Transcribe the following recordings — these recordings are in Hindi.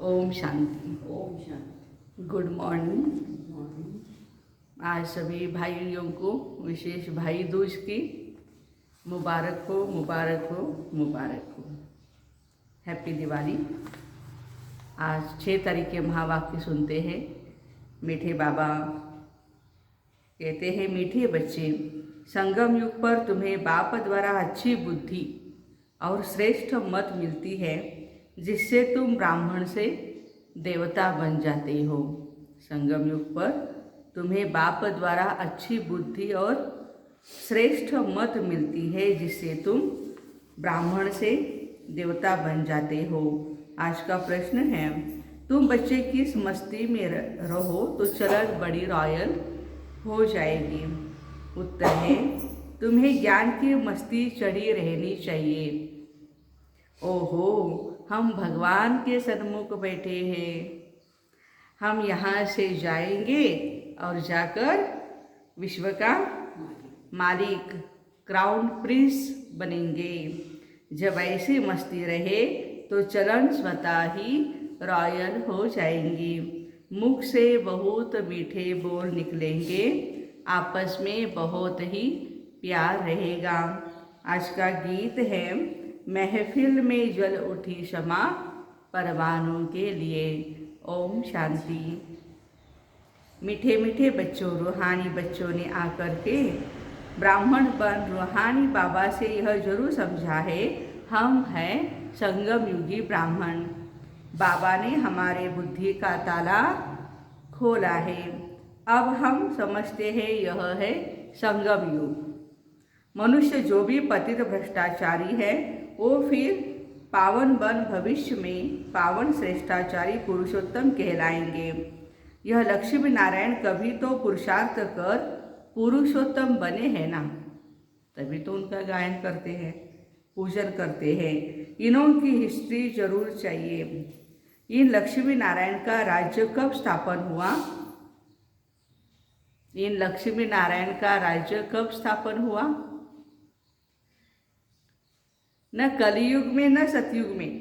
ओम शांति। ओम शांति। Good morning. मॉर्निंग। आज सभी भाइयों को विशेष भाई दूज की मुबारक हो, मुबारक हो, मुबारक हो। हैप्पी दिवाली। आज 6 तारीख के महावाक्य सुनते हैं। मीठे बाबा कहते हैं, मीठे बच्चे, संगम युग पर तुम्हें बाप द्वारा अच्छी बुद्धि और श्रेष्ठ मत मिलती है, जिससे तुम ब्राह्मण से देवता बन जाते हो। संगम युग पर तुम्हें बाप द्वारा अच्छी बुद्धि और श्रेष्ठ मत मिलती है, जिससे तुम ब्राह्मण से देवता बन जाते हो। आज का प्रश्न है, तुम बच्चे किस मस्ती में रहो तो चलन बड़ी रॉयल हो जाएगी। उत्तर है, तुम्हें ज्ञान की मस्ती चढ़ी रहनी चाहिए। ओहो, हम भगवान के सन्मुख बैठे हैं। हम यहाँ से जाएंगे और जाकर विश्व का मालिक, क्राउन प्रिंस बनेंगे। जब ऐसी मस्ती रहे तो चलन स्वतः ही रॉयल हो जाएंगी। मुख से बहुत मीठे बोल निकलेंगे, आपस में बहुत ही प्यार रहेगा। आज का गीत है, महफिल में जल उठी क्षमा परवानों के लिए। ओम शांति। मीठे मीठे बच्चों, रूहानी बच्चों ने आकर के ब्राह्मण बन रूहानी बाबा से यह जरूर समझा है, हम हैं संगम युगी ब्राह्मण। बाबा ने हमारे बुद्धि का ताला खोला है। अब हम समझते हैं यह है संगम युग। मनुष्य जो भी पतित भ्रष्टाचारी है, वो फिर पावन बन भविष्य में पावन श्रेष्ठाचारी पुरुषोत्तम कहलाएंगे। यह लक्ष्मी नारायण कभी तो पुरुषार्थ कर पुरुषोत्तम बने हैं ना, तभी तो उनका गायन करते हैं, पूजन करते हैं। इनों की हिस्ट्री जरूर चाहिए। इन लक्ष्मी नारायण का राज्य कब स्थापन हुआ? इन लक्ष्मी नारायण का राज्य कब स्थापन हुआ? न कलियुग में न सतयुग में।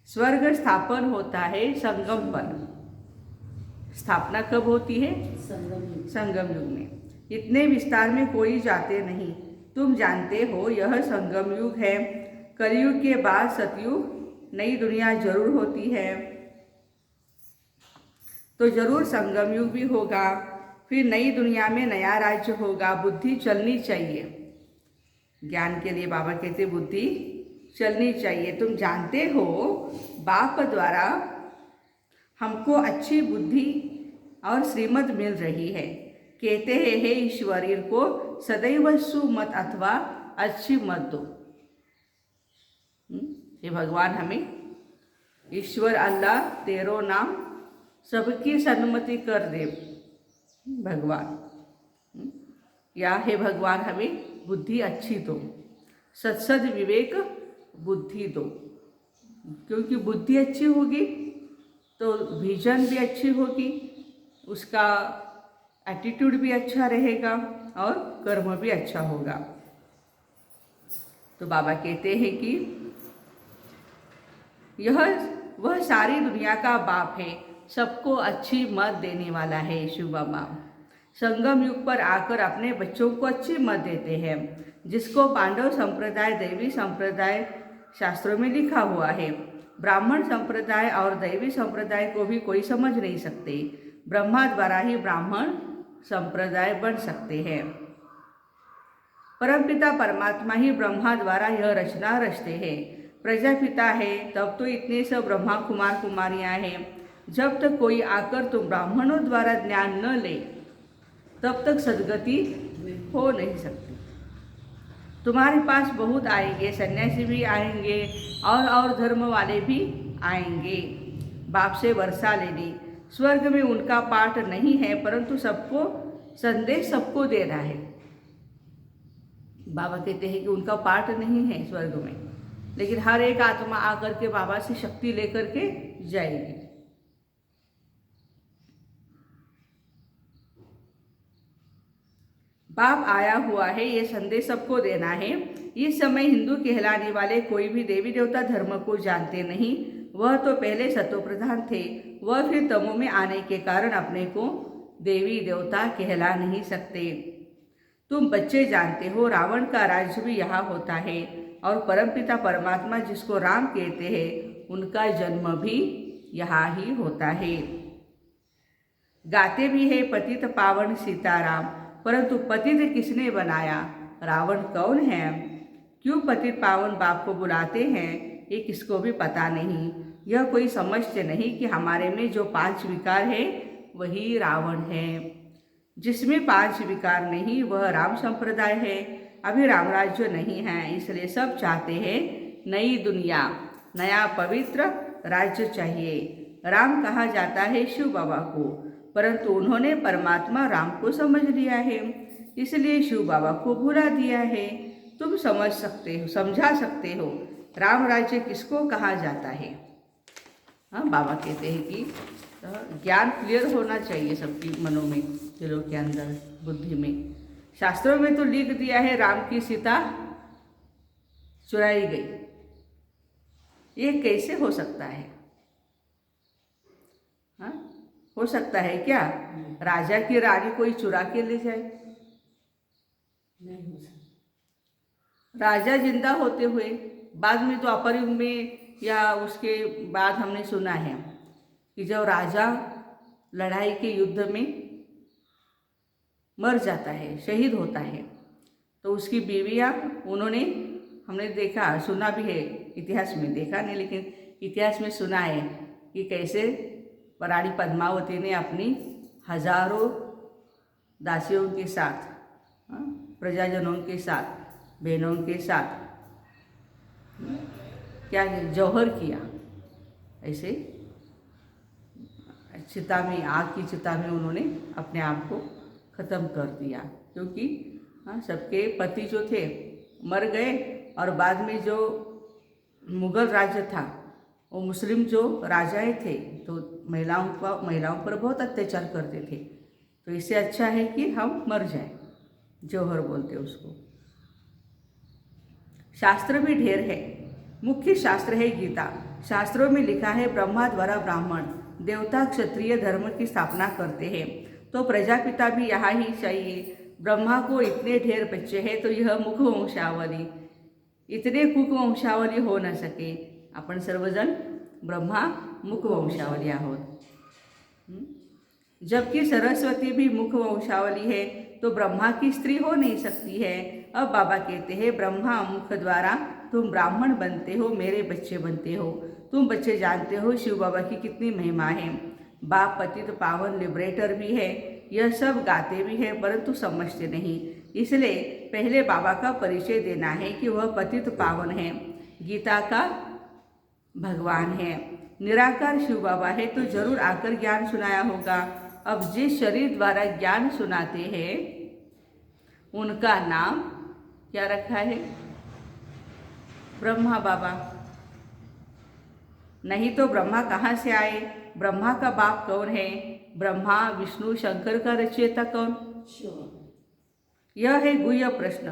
स्वर्ग स्थापन होता है संगम पर। स्थापना कब होती है? संगम युग में। इतने विस्तार में कोई जाते नहीं। तुम जानते हो यह संगम युग है। कलियुग के बाद सतयुग, नई दुनिया जरूर होती है, तो जरूर संगम युग भी होगा। फिर नई दुनिया में नया राज्य होगा। बुद्धि चलनी चाहिए। ज्ञान के लिए बाबा कहते बुद्धि चलनी चाहिए। तुम जानते हो बाप द्वारा हमको अच्छी बुद्धि और श्रीमत मिल रही है। कहते हैं, हे ईश्वरीय को सदैव सुमत अथवा अच्छी मत दो। हे भगवान, हमें ईश्वर अल्लाह तेरो नाम सबकी सन्मति कर दे भगवान। या हे भगवान, हमें बुद्धि अच्छी दो, सत्सद विवेक बुद्धि दो। क्योंकि बुद्धि अच्छी होगी तो विजन भी अच्छी होगी, उसका एटीट्यूड भी अच्छा रहेगा और कर्म भी अच्छा होगा। तो बाबा कहते हैं कि यह वह सारी दुनिया का बाप है, सबको अच्छी मत देने वाला है शिव बाबा। संगम युग पर आकर अपने बच्चों को अच्छी मत देते हैं, जिसको पांडव संप्रदाय, दैवी संप्रदाय शास्त्रों में लिखा हुआ है। ब्राह्मण संप्रदाय और दैवी संप्रदाय को भी कोई समझ नहीं सकते। ब्रह्मा द्वारा ही ब्राह्मण संप्रदाय बन सकते हैं। परमपिता परमात्मा ही ब्रह्मा द्वारा यह रचना रचते हैं। प्रजापिता है, तब तो इतने सब ब्रह्मा कुमार कुमारियां हैं। जब तक कोई आकर तुम ब्राह्मणों द्वारा ज्ञान न ले, तब तक सद्गति हो नहीं सकती। तुम्हारे पास बहुत आएंगे, सन्यासी भी आएंगे और धर्म वाले भी आएंगे बाप से वर्षा लेने। स्वर्ग में उनका पाठ नहीं है, परंतु सबको संदेश सबको देना है। बाबा कहते हैं कि उनका पाठ नहीं है स्वर्ग में, लेकिन हर एक आत्मा आकर के बाबा से शक्ति लेकर के जाएगी। बाप आया हुआ है, ये संदेश सबको देना है। इस समय हिंदू कहलाने वाले कोई भी देवी देवता धर्म को जानते नहीं। वह तो पहले सतोप्रधान थे, वह फिर तमो में आने के कारण अपने को देवी देवता कहला नहीं सकते। तुम बच्चे जानते हो रावण का राज्य भी यहाँ होता है और परमपिता परमात्मा जिसको राम कहते हैं उनका जन्म भी यहाँ ही होता है। गाते भी है पतित पावन सीताराम, परंतु पतित किसने बनाया, रावण कौन है, क्यों पतित पावन बाप को बुलाते हैं, ये किसको भी पता नहीं। यह कोई समझते नहीं कि हमारे में जो 5 विकार है वही रावण है। जिसमें 5 विकार नहीं वह राम संप्रदाय है। अभी राम राज्य नहीं है, इसलिए सब चाहते हैं नई दुनिया, नया पवित्र राज्य चाहिए। राम कहा जाता है शिव बाबा को, परंतु उन्होंने परमात्मा राम को समझ लिया है, इसलिए शिव बाबा को भुला दिया है। तुम समझ सकते हो, समझा सकते हो राम राज्य किसको कहा जाता है। हाँ, बाबा कहते हैं कि ज्ञान क्लियर होना चाहिए सबकी मनों में, दिलों के अंदर, बुद्धि में। शास्त्रों में तो लिख दिया है राम की सीता चुराई गई, ये कैसे हो सकता है। हाँ, हो सकता है क्या राजा की रानी कोई चुरा के ले जाए? नहीं हो सकता। राजा जिंदा होते हुए बाद में तो द्वापर युग में या उसके बाद हमने सुना है कि जब राजा लड़ाई के युद्ध में मर जाता है, शहीद होता है, तो उसकी बीवियाँ उन्होंने, हमने देखा, सुना भी है, इतिहास में देखा नहीं लेकिन इतिहास में सुना है कि कैसे रानी पद्मावती ने अपनी हजारों दासियों के साथ, प्रजाजनों के साथ, बहनों के साथ क्या जौहर किया, ऐसे चिता में, आग की चिता में उन्होंने अपने आप को ख़त्म कर दिया। क्योंकि सबके पति जो थे मर गए और बाद में जो मुग़ल राज्य था वो मुस्लिम जो राजाएं थे तो महिलाओं पर बहुत अत्याचार करते थे, तो इससे अच्छा है कि हम मर जाएं, जौहर बोलते उसको। शास्त्र भी ढेर है, मुख्य शास्त्र है गीता। शास्त्रों में लिखा है ब्रह्मा द्वारा ब्राह्मण देवता क्षत्रिय धर्म की स्थापना करते हैं, तो प्रजापिता भी यहाँ ही चाहिए। ब्रह्मा को इतने ढेर बच्चे हैं तो यह मुख वंशावली, इतने कुक वंशावली हो न सके। आपण सर्वजण ब्रह्मा मुख वंशावली आहोत। जबकि सरस्वती भी मुख वंशावली है तो ब्रह्मा की स्त्री हो नहीं सकती है। अब बाबा कहते हैं ब्रह्मा मुख द्वारा तुम ब्राह्मण बनते हो, मेरे बच्चे बनते हो। तुम बच्चे जानते हो शिव बाबा की कितनी महिमा है। बाप पतित पावन लिबरेटर भी है, यह सब गाते भी है परंतु समझते नहीं। इसलिए पहले बाबा का परिचय देना है कि वह पतित पावन है, गीता का भगवान है, निराकार शिव बाबा है, तो जरूर आकर ज्ञान सुनाया होगा। अब जिस शरीर द्वारा ज्ञान सुनाते हैं उनका नाम क्या रखा है? ब्रह्मा बाबा। नहीं तो ब्रह्मा कहाँ से आए? ब्रह्मा का बाप कौन है? ब्रह्मा विष्णु शंकर का रचयिता कौन? यह है गुह्य प्रश्न।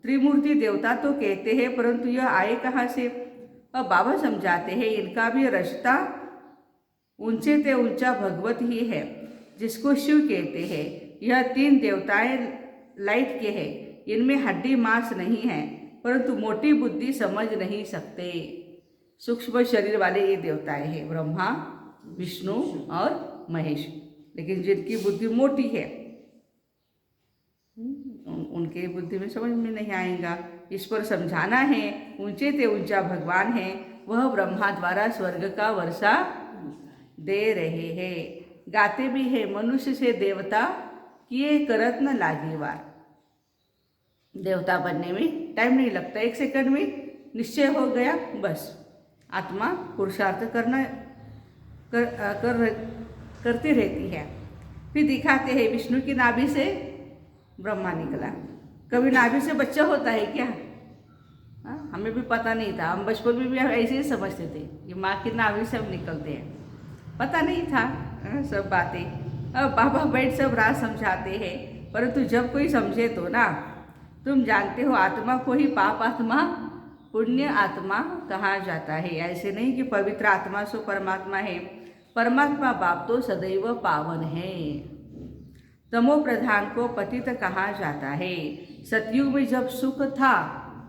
त्रिमूर्ति देवता तो कहते हैं परंतु यह आए कहाँ से? अब बाबा समझाते हैं इनका भी रचता ऊंचे ते ऊंचा भगवत ही है जिसको शिव कहते हैं। यह 3 देवताएं लाइट के हैं, इनमें हड्डी मांस नहीं है परंतु मोटी बुद्धि समझ नहीं सकते। सूक्ष्म शरीर वाले ये देवताएं हैं, ब्रह्मा विष्णु और महेश, लेकिन जिनकी बुद्धि मोटी है उनके बुद्धि में समझ में नहीं आएगा। इस पर समझाना है ऊंचे ते ऊंचा भगवान है, वह ब्रह्मा द्वारा स्वर्ग का वर्षा दे रहे हैं। गाते भी है मनुष्य से देवता किए करत न लागे वार। देवता बनने में टाइम नहीं लगता, 1 सेकंड में निश्चय हो गया, बस आत्मा पुरुषार्थ करती रहती है। फिर दिखाते हैं विष्णु की नाभि से ब्रह्मा निकला। कभी नाभि से बच्चा होता है क्या? हमें भी पता नहीं था, हम बचपन में भी ऐसे ही समझते थे कि माँ की नाभि से हम निकलते हैं, पता नहीं था सब बातें। अब बाबा बैठ सब राज समझाते हैं, परंतु जब कोई समझे तो ना, तुम जानते हो आत्मा को ही पाप आत्मा पुण्य आत्मा कहा जाता है। ऐसे नहीं कि पवित्र आत्मा सो परमात्मा है, परमात्मा बाप तो सदैव पावन है। तमो प्रधान को पतित कहा जाता है। सतयुग में जब सुख था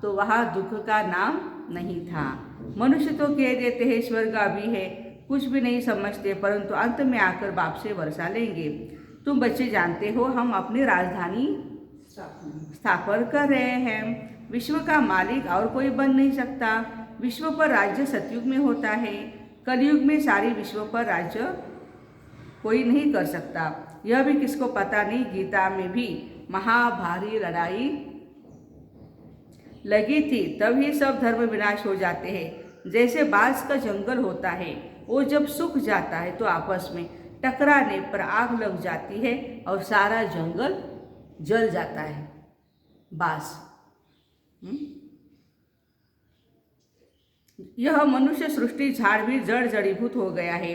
तो वहाँ दुख का नाम नहीं था। मनुष्य तो कह देते हैं स्वर्ग अभी है, कुछ भी नहीं समझते, परंतु अंत में आकर बाप से वर्षा लेंगे। तुम बच्चे जानते हो हम अपनी राजधानी स्थापन कर रहे हैं। विश्व का मालिक और कोई बन नहीं सकता। विश्व पर राज्य सतयुग में होता है, कलयुग में सारी विश्व पर राज्य कोई नहीं कर सकता। यह भी किसको पता नहीं, गीता में भी महाभारी लड़ाई लगी थी, तभी सब धर्म विनाश हो जाते हैं। जैसे बांस का जंगल होता है, वो जब सूख जाता है तो आपस में टकराने पर आग लग जाती है और सारा जंगल जल जाता है। बांस यह मनुष्य सृष्टि झाड़ भी जड़ जड़ीभूत हो गया है।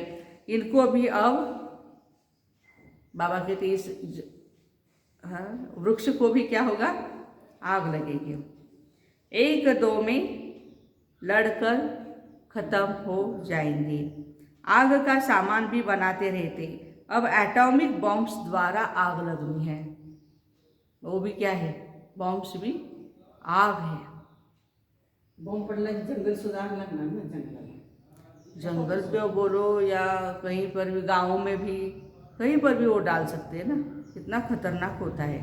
इनको भी अब बाबा कहते इस वृक्ष को भी क्या होगा, आग लगेगी। एक दो में लड़कर खत्म हो जाएंगे। आग का सामान भी बनाते रहते, अब एटॉमिक बॉम्ब्स द्वारा आग लगनी है। वो भी क्या है, बॉम्ब्स भी आग है। बॉम्ब पड़ला की जंगल सुधार लगना ना, जंगल पे बोलो या कहीं पर भी, गाँव में भी कहीं पर भी वो डाल सकते हैं ना, कितना खतरनाक होता है।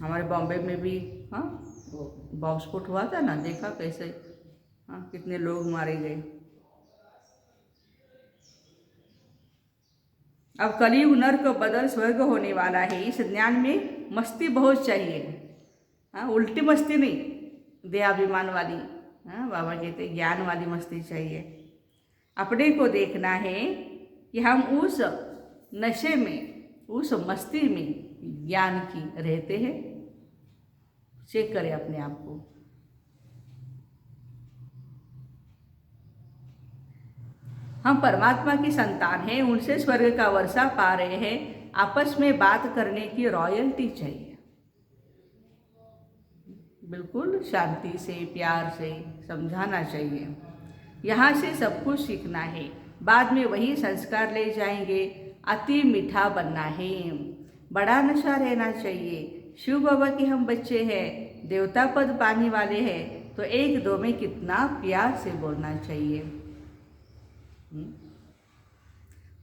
हमारे बॉम्बे में भी बॉम्ब स्फोट हुआ था ना, देखा कैसे कितने लोग मारे गए। अब कलयुग नर्क बदल स्वर्ग होने वाला है। इस ज्ञान में मस्ती बहुत चाहिए, उल्टी मस्ती नहीं, देहाभिमान वाली। बाबा कहते ज्ञान वाली मस्ती चाहिए। अपने को देखना है कि हम उस नशे में, उस मस्ती में ज्ञान की रहते हैं। चेक करें अपने आप को। हम परमात्मा की संतान हैं, उनसे स्वर्ग का वर्षा पा रहे हैं। आपस में बात करने की रॉयल्टी चाहिए, बिल्कुल शांति से प्यार से समझाना चाहिए। यहाँ से सब कुछ सीखना है, बाद में वही संस्कार ले जाएंगे। अति मीठा बनना है, बड़ा नशा रहना चाहिए। शिव बाबा के हम बच्चे हैं, देवता पद पाने वाले हैं, तो एक दो में कितना प्यार से बोलना चाहिए।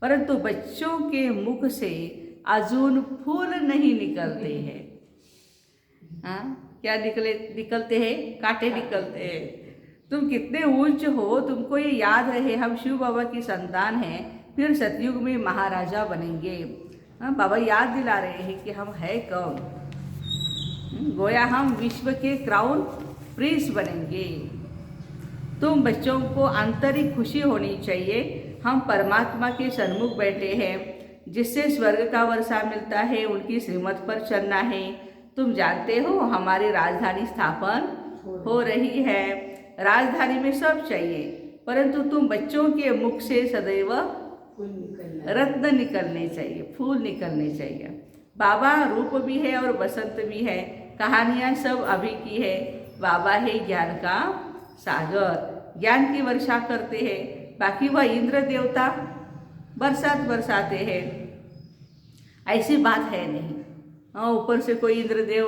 परंतु बच्चों के मुख से अजून फूल नहीं निकलते हैं। क्या निकलते हैं, कांटे निकलते हैं। तुम कितने ऊंच हो, तुमको ये याद रहे हम शिव बाबा की संतान हैं, फिर सतयुग में महाराजा बनेंगे। बाबा याद दिला रहे हैं कि हम है कौन। गोया हम विश्व के क्राउन प्रिंस बनेंगे। तुम बच्चों को आंतरिक खुशी होनी चाहिए, हम परमात्मा के सन्मुख बैठे हैं, जिससे स्वर्ग का वर्षा मिलता है, उनकी श्रीमत पर चलना है। तुम जानते हो हमारी राजधानी स्थापन हो रही है। राजधानी में सब चाहिए, परंतु तुम बच्चों के मुख से सदैव रत्न निकलने चाहिए, फूल निकलने चाहिए। बाबा रूप भी है और बसंत भी है, कहानियाँ सब अभी की है। बाबा है ज्ञान का सागर, ज्ञान की वर्षा करते हैं। बाकी वह इंद्र देवता बरसात बरसाते हैं, ऐसी बात है नहीं। ऊपर से कोई इंद्रदेव,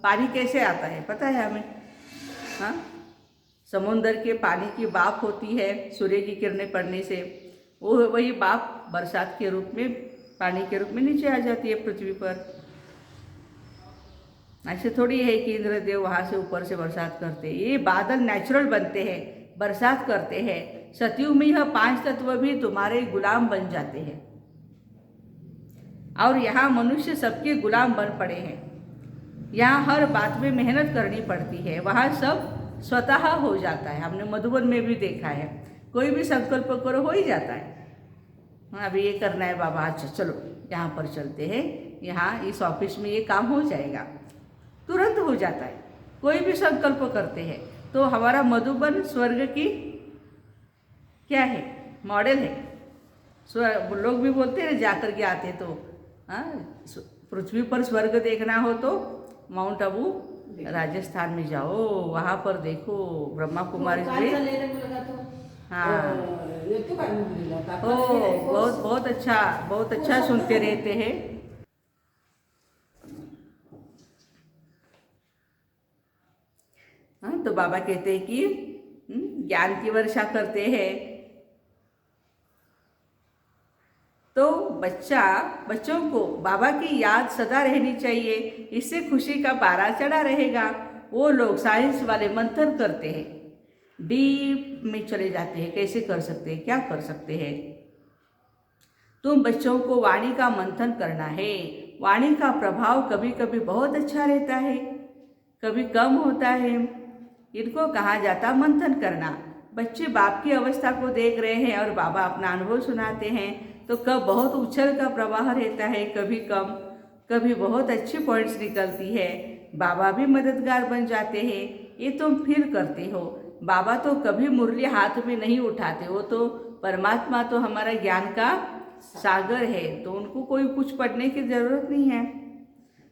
पानी कैसे आता है पता है हमें। समुंदर के पानी की भाप होती है, सूर्य की किरणें पड़ने से वो वही भाप बरसात के रूप में, पानी के रूप में नीचे आ जाती है पृथ्वी पर। ऐसे थोड़ी है कि इंद्रदेव वहाँ से ऊपर से बरसात करते हैं। ये बादल नेचुरल बनते हैं, बरसात करते हैं। सतयुग में यह 5 तत्व भी तुम्हारे गुलाम बन जाते हैं, और यहाँ मनुष्य सबके गुलाम बन पड़े हैं। यहाँ हर बात में मेहनत करनी पड़ती है, वहाँ सब स्वतः हो जाता है। हमने मधुबन में भी देखा है, कोई भी संकल्प करो हो ही जाता है। अभी ये करना है बाबा, अच्छा चलो यहाँ पर चलते हैं, यहाँ इस ऑफिस में ये काम हो जाएगा, तुरंत हो जाता है। कोई भी संकल्प करते हैं तो हमारा मधुबन स्वर्ग की क्या है, मॉडल है। लोग भी बोलते हैं जाकर के आते तो, पृथ्वी पर स्वर्ग देखना हो तो माउंट आबू राजस्थान में जाओ, वहाँ पर देखो ब्रह्मा कुमारी काल में। चाललेला मुलगा तो हाँ येतो का मुलीला हो, दाखवलेला बहुत अच्छा सुनते रहते हैं। हाँ, तो बाबा कहते हैं कि ज्ञान की वर्षा करते हैं। तो बच्चों को बाबा की याद सदा रहनी चाहिए, इससे खुशी का पारा चढ़ा रहेगा। वो लोग साइंस वाले मंथन करते हैं, डीप में चले जाते हैं, कैसे कर सकते हैं, क्या कर सकते हैं। तुम बच्चों को वाणी का मंथन करना है। वाणी का प्रभाव कभी कभी बहुत अच्छा रहता है, कभी कम होता है। इनको कहा जाता मंथन करना। बच्चे बाप की अवस्था को देख रहे हैं और बाबा अपना अनुभव सुनाते हैं, तो कब बहुत उछल का प्रवाह रहता है, कभी कम, कभी बहुत अच्छी पॉइंट्स निकलती है। बाबा भी मददगार बन जाते हैं। ये तुम फिर करते हो। बाबा तो कभी मुरली हाथ में नहीं उठाते, वो तो परमात्मा तो हमारा ज्ञान का सागर है, तो उनको कोई कुछ पढ़ने की जरूरत नहीं है।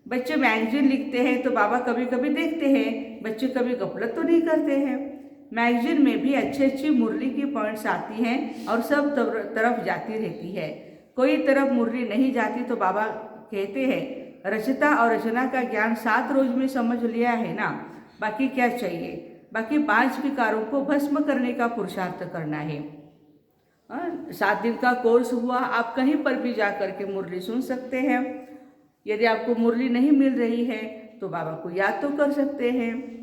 बच्चे मैगजीन लिखते हैं तो बाबा कभी कभी देखते हैं। बच्चे कभी गफलत तो नहीं करते हैं। मैगजीन में भी अच्छी मुरली की पॉइंट्स आती हैं और सब तरफ जाती रहती है। कोई तरफ मुरली नहीं जाती तो बाबा कहते हैं रचता और रचना का ज्ञान 7 रोज में समझ लिया है ना, बाकी क्या चाहिए। बाकी 5 विकारों को भस्म करने का पुरुषार्थ करना है। 7 दिन का कोर्स हुआ, आप कहीं पर भी जा कर के मुरली सुन सकते हैं। यदि आपको मुरली नहीं मिल रही है तो बाबा को याद तो कर सकते हैं।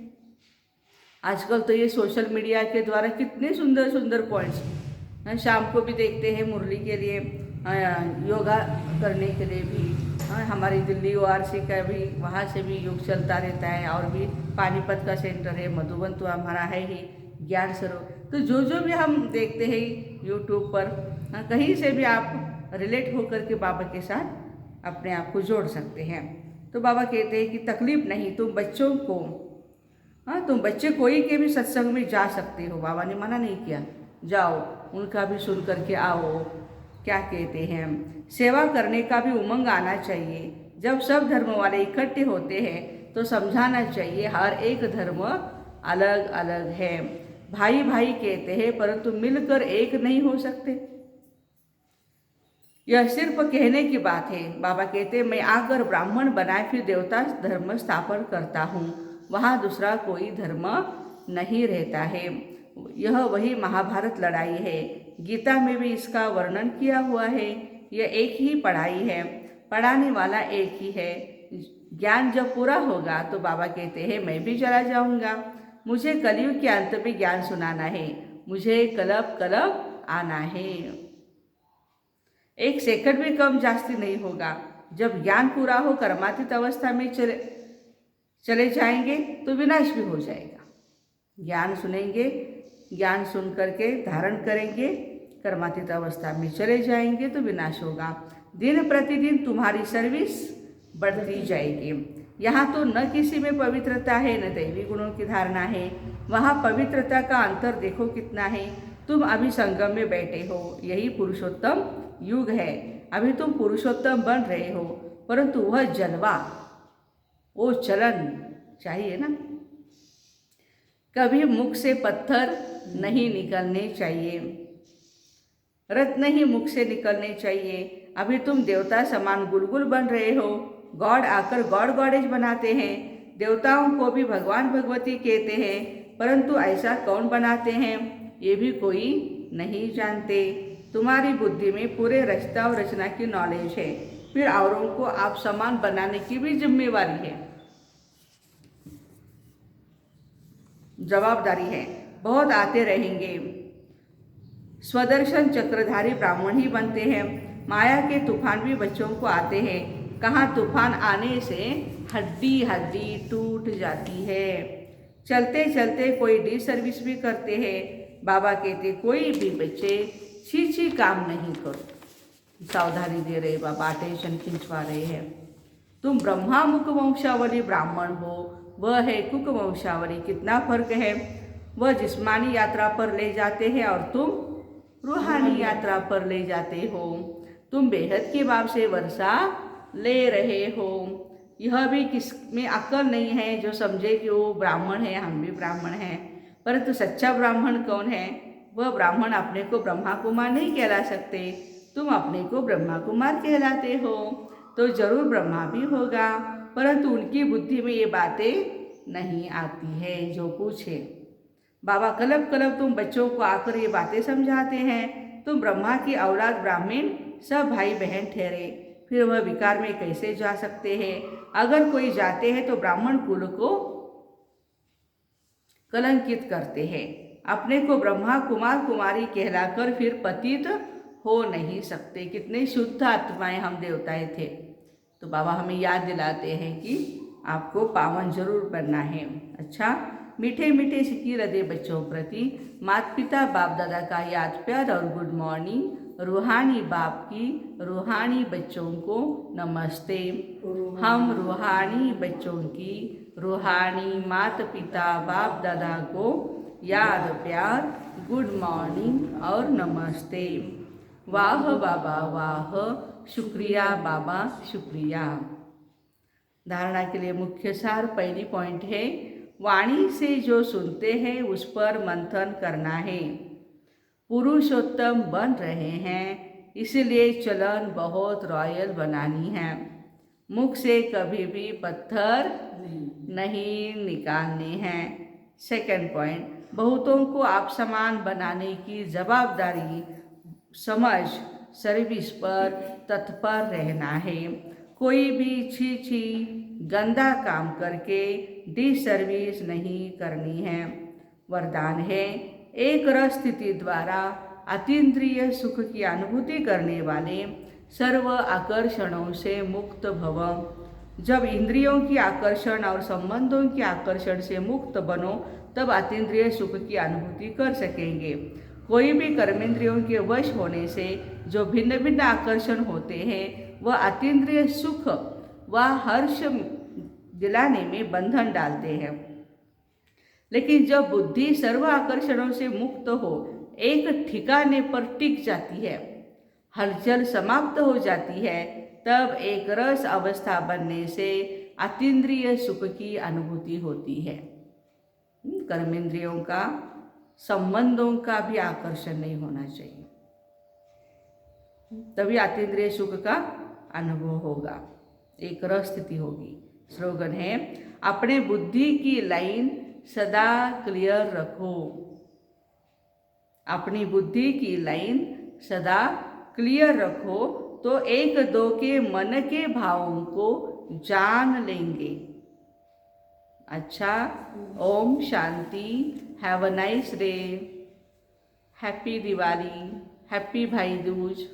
आजकल तो ये सोशल मीडिया के द्वारा कितने सुंदर सुंदर पॉइंट्स, शाम को भी देखते हैं मुरली के लिए, योगा करने के लिए भी। हमारी दिल्ली ORC का भी, वहाँ से भी योग चलता रहता है। और भी पानीपत का सेंटर है, मधुबन तो हमारा है ही, ज्ञान सरोवर। तो जो भी हम देखते हैं यूट्यूब पर, कहीं से भी आप रिलेट होकर के बाबा के साथ अपने आप को जोड़ सकते हैं। तो बाबा कहते हैं कि तकलीफ नहीं, तुम बच्चों को, तुम बच्चे कोई के भी सत्संग में जा सकते हो, बाबा ने मना नहीं किया, जाओ, उनका भी सुन करके आओ। क्या कहते हैं, सेवा करने का भी उमंग आना चाहिए। जब सब धर्म वाले इकट्ठे होते हैं तो समझाना चाहिए हर एक धर्म अलग अलग है। भाई भाई कहते हैं परंतु मिलकर एक नहीं हो सकते। यह सिर्फ कहने की बात है। बाबा कहते मैं आकर ब्राह्मण बनाए फिर देवता धर्म स्थापन करता हूँ, वहाँ दूसरा कोई धर्म नहीं रहता है। यह वही महाभारत लड़ाई है। गीता में भी इसका वर्णन किया हुआ है। यह एक ही पढ़ाई है, पढ़ाने वाला एक ही है। ज्ञान जब पूरा होगा तो बाबा कहते हैं मैं भी चला जाऊँगा। मुझे कलयुग के अंत में ज्ञान सुनाना है, मुझे कलब आना है। 1 सेकंड भी कम जास्ती नहीं होगा। जब ज्ञान पूरा हो कर्मातीत अवस्था में चले जाएंगे तो विनाश भी हो जाएगा। ज्ञान सुनेंगे, ज्ञान सुन करके धारण करेंगे, कर्मातीत अवस्था में चले जाएंगे तो विनाश होगा। दिन प्रतिदिन तुम्हारी सर्विस बढ़ती जाएगी। यहाँ तो न किसी में पवित्रता है न दैवी गुणों की धारणा है। वहाँ पवित्रता का अंतर देखो कितना है। तुम अभी संगम में बैठे हो, यही पुरुषोत्तम युग है। अभी तुम पुरुषोत्तम बन रहे हो, परंतु वह जलवा, वो चलन चाहिए ना। कभी मुख से पत्थर नहीं निकलने चाहिए, रत्न ही मुख से निकलने चाहिए। अभी तुम देवता समान गुलगुल बन रहे हो। गॉड आकर गॉड गॉडेज बनाते हैं। देवताओं को भी भगवान भगवती कहते हैं, परंतु ऐसा कौन बनाते हैं ये भी कोई नहीं जानते। तुम्हारी बुद्धि में पूरे रचना और रचना की नॉलेज है, फिर औरों को आप समान बनाने की भी जिम्मेवारी है, जवाबदारी है। बहुत आते रहेंगे, स्वदर्शन चक्रधारी ब्राह्मण ही बनते हैं। माया के तूफान भी बच्चों को आते हैं। कहाँ तूफान आने से हड्डी टूट जाती है। चलते चलते कोई डी सर्विस भी करते हैं। बाबा कहते कोई भी बच्चे छी काम नहीं करो। सावधानी दे रहे बाबा, अटेंशन खिंचवा रहे हैं। तुम ब्रह्मा मुख वंशावली ब्राह्मण हो, वह है कुक वंशावली। कितना फर्क है। वह जिस्मानी यात्रा पर ले जाते हैं और तुम रूहानी यात्रा पर ले जाते हो। तुम बेहद के बाप से वर्षा ले रहे हो। यह भी किस में अक्ल नहीं है जो समझे कि वो ब्राह्मण है, हम भी ब्राह्मण हैं। परंतु सच्चा ब्राह्मण कौन है? वह ब्राह्मण अपने को ब्रह्मा कुमार नहीं कहला सकते। तुम अपने को ब्रह्मा कुमार कहलाते हो तो जरूर ब्रह्मा भी होगा, परंतु उनकी बुद्धि में ये बातें नहीं आती है जो पूछे। बाबा कलब कलब तुम बच्चों को आकर ये बातें समझाते हैं। तुम ब्रह्मा की औलाद ब्राह्मण सब भाई बहन ठहरे, फिर वह विकार में कैसे जा सकते हैं? अगर कोई जाते हैं तो ब्राह्मण कुल को कलंकित करते हैं। अपने को ब्रह्मा कुमार कुमारी कहलाकर फिर पतित हो नहीं सकते। कितने शुद्ध आत्माएं हम देवताएं थे। तो बाबा हमें याद दिलाते हैं कि आपको पावन जरूर बनना है। अच्छा, मीठे मीठे सिकी हृदय बच्चों प्रति माता पिता बाप दादा का याद प्यार और गुड मॉर्निंग। रूहानी बाप की रूहानी बच्चों को नमस्ते। हम रूहानी बच्चों की रूहानी माता पिता बाप दादा को याद प्यार गुड मॉर्निंग और नमस्ते। वाह बाबा वाह, शुक्रिया बाबा शुक्रिया। धारणा के लिए मुख्य सार पहली पॉइंट है, वाणी से जो सुनते हैं उस पर मंथन करना है। पुरुषोत्तम बन रहे हैं इसलिए चलन बहुत रॉयल बनानी है। मुख से कभी भी पत्थर नहीं निकालने हैं। सेकंड पॉइंट, बहुतों को आप समान बनाने की जवाबदारी समझ सर्विस पर तत्पर रहना है। कोई भी छी छी गंदा काम करके डिसर्विस नहीं करनी है। वरदान है, एक रस स्थिति द्वारा अतीन्द्रिय सुख की अनुभूति करने वाले सर्व आकर्षणों से मुक्त भव। जब इंद्रियों की आकर्षण और संबंधों की आकर्षण से मुक्त बनो तब अतीन्द्रिय सुख की अनुभूति कर सकेंगे। कोई भी कर्मेंद्रियों के वश होने से जो भिन्न भिन्न आकर्षण होते हैं वह अतीन्द्रिय सुख व हर्ष दिलाने में बंधन डालते हैं। लेकिन जब बुद्धि सर्व आकर्षणों से मुक्त हो, एक ठिकाने पर टिक जाती है, हलचल समाप्त हो जाती है, तब एक रस अवस्था बनने से अतीन्द्रिय सुख की अनुभूति होती है। कर्मेंद्रियों का संबंधों का भी आकर्षण नहीं होना चाहिए, तभी अतीन्द्रिय सुख का अनुभव होगा, एक रस स्थिति होगी। स्लोगन है, अपने बुद्धि की लाइन सदा क्लियर रखो। अपनी बुद्धि की लाइन सदा क्लियर रखो तो एक दो के मन के भावों को जान लेंगे। अच्छा, ओम शांति। Have a nice day. Happy Diwali, happy Bhai Dooj.